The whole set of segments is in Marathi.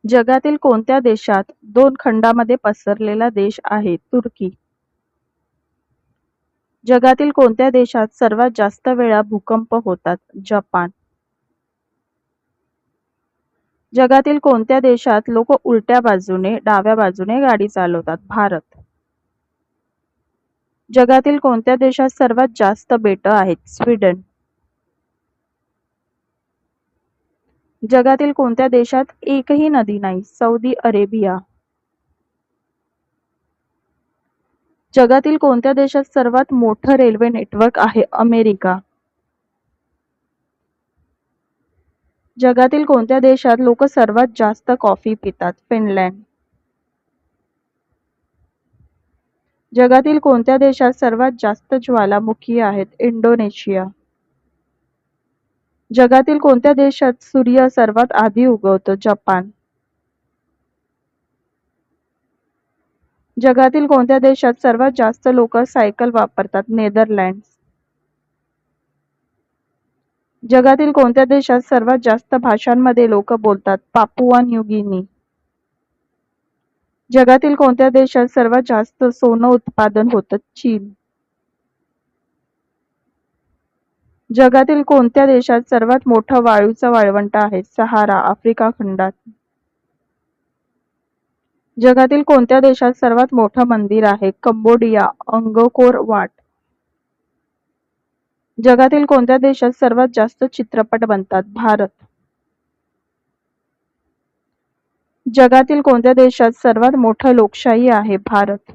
जगातील कोणत्या देशात दोन खंडांमध्ये पसरलेला देश आहे तुर्की? जगातील कोणत्या देशात सर्वात जास्त वेळा भूकंप होतात? जपान. जगातील कोणत्या देशात लोक उलट्या बाजूने डाव्या बाजूने गाडी चालवतात? भारत. जगातील कोणत्या देशात सर्वात जास्त बेटं आहेत? स्वीडन. जगातील कोणत्या देशात एकही नदी नाही? Saudi Arabia. जगातील कोणत्या देशात सर्वात मोठं रेल्वे नेटवर्क आहे? अमेरिका. जगातील कोणत्या देशात लोक सर्वात जास्त कॉफी पितात? फिनलंड. जगातील कोणत्या देशात सर्वात जास्त ज्वालामुखी आहेत? इंडोनेशिया. जगातील कोणत्या देशात सूर्य सर्वात आधी उगवतो? जपान. जगातील कोणत्या देशात सर्वात जास्त लोक सायकल वापरतात? नेदरलँड्स. जगातील कोणत्या देशात सर्वात जास्त भाषांमध्ये लोक बोलतात? Papua New Guinea. जगातील कोणत्या देशात सर्वात जास्त सोनं उत्पादन होतं? चीन. जगातील कोणत्या देशात सर्वात मोठं वाळूचं वाळवंट आहे? सहारा, आफ्रिका खंडात. जगातील कोणत्या देशात सर्वात मोठं मंदिर आहे? Cambodia, Angkor Wat. जगातील कोणत्या देशात सर्वात जास्त चित्रपट बनतात? भारत. जगातील कोणत्या देशात सर्वात मोठं लोकशाही आहे? भारत.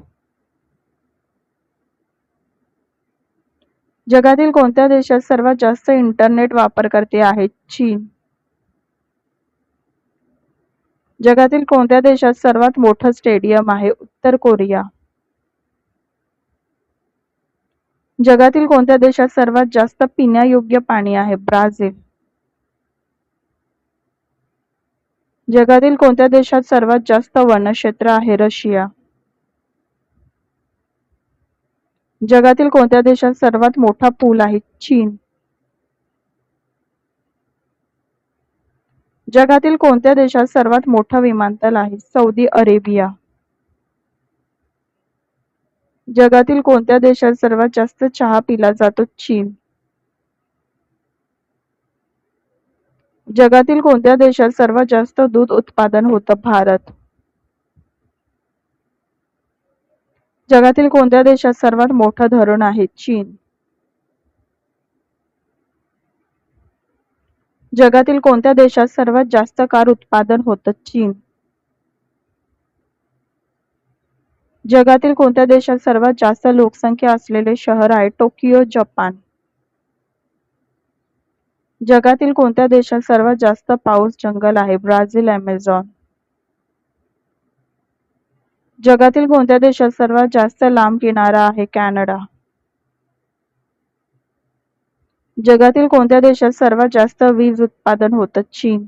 जगातील कोणत्या देशात सर्वात जास्त इंटरनेट वापरकर्ते आहेत? चीन. जगातील कोणत्या देशात सर्वात मोठं स्टेडियम आहे? उत्तर कोरिया. जगातील कोणत्या देशात सर्वात जास्त पिण्यायोग्य पाणी आहे? ब्राझील. जगातील कोणत्या देशात सर्वात जास्त वनक्षेत्र आहे? रशिया. जगातील कोणत्या देशात सर्वात मोठा पूल आहे? चीन. जगातील कोणत्या देशात सर्वात मोठं विमानतळ आहे? Saudi Arabia. जगातील कोणत्या देशात सर्वात जास्त चहा पिला जातो? चीन. जगातील कोणत्या देशात सर्वात जास्त दूध उत्पादन होतं? भारत. जगातील कोणत्या देशात सर्वात मोठं धरण आहे? चीन. जगातील कोणत्या देशात सर्वात जास्त कार उत्पादन होतं? चीन. जगातील कोणत्या देशात सर्वात जास्त लोकसंख्या असलेले शहर आहे? Tokyo, Japan. जगातील कोणत्या देशात सर्वात जास्त पाऊस जंगल आहे? Brazil, Amazon. जगातील कोणत्या देशात सर्वात जास्त लांब किनारा आहे? कॅनडा. जगातील कोणत्या देशात सर्वात जास्त वीज उत्पादन होतं? चीन.